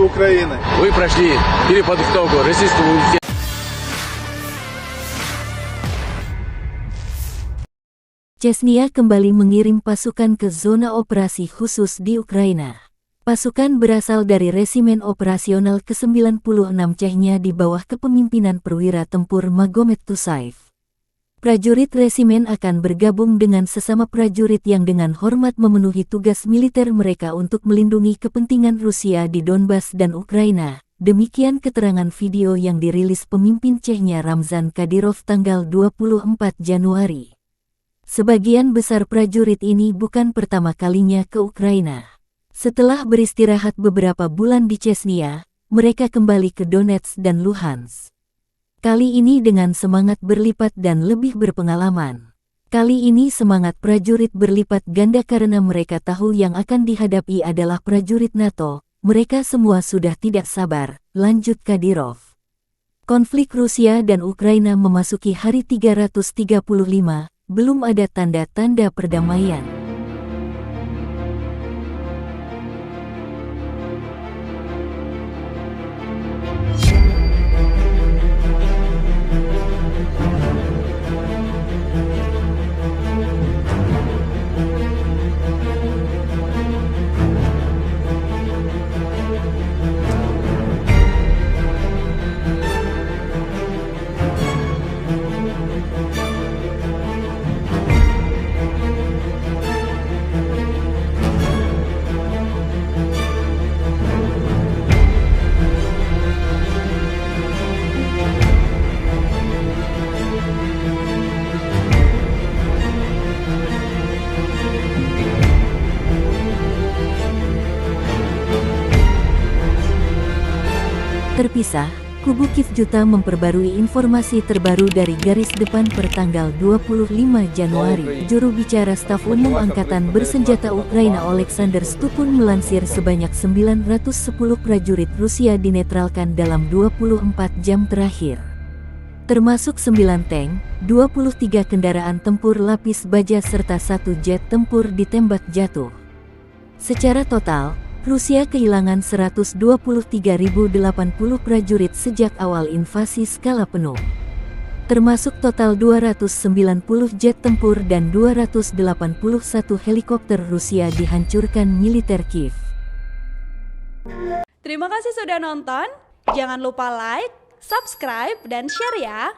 Украины. Вы прошли переподготовку российского университета. Chechnya kembali mengirim pasukan ke zona operasi khusus di Ukraina. Pasukan berasal dari Resimen Operasional ke-96 Chechnya di bawah kepemimpinan perwira tempur Magomed Tusaev. Prajurit resimen akan bergabung dengan sesama prajurit yang dengan hormat memenuhi tugas militer mereka untuk melindungi kepentingan Rusia di Donbas dan Ukraina. Demikian keterangan video yang dirilis pemimpin Chechnya Ramzan Kadyrov tanggal 24 Januari. Sebagian besar prajurit ini bukan pertama kalinya ke Ukraina. Setelah beristirahat beberapa bulan di Chechnya, mereka kembali ke Donetsk dan Luhansk. Kali ini dengan semangat berlipat dan lebih berpengalaman. Kali ini semangat prajurit berlipat ganda karena mereka tahu yang akan dihadapi adalah prajurit NATO. Mereka semua sudah tidak sabar, lanjut Kadyrov. Konflik Rusia dan Ukraina memasuki hari 335, belum ada tanda-tanda perdamaian. Terpisah, Kubu Kiev Juta memperbarui informasi terbaru dari garis depan pertanggal 25 Januari. Juru bicara Staf Umum Angkatan Bersenjata Ukraina Oleksandr Stupun melansir sebanyak 910 prajurit Rusia dinetralkan dalam 24 jam terakhir. Termasuk 9 tank, 23 kendaraan tempur lapis baja serta 1 jet tempur ditembak jatuh. Secara total, Rusia kehilangan 123.080 prajurit sejak awal invasi skala penuh. Termasuk total 290 jet tempur dan 281 helikopter Rusia dihancurkan militer Kiev. Terima kasih sudah nonton. Jangan lupa like, subscribe, dan share ya.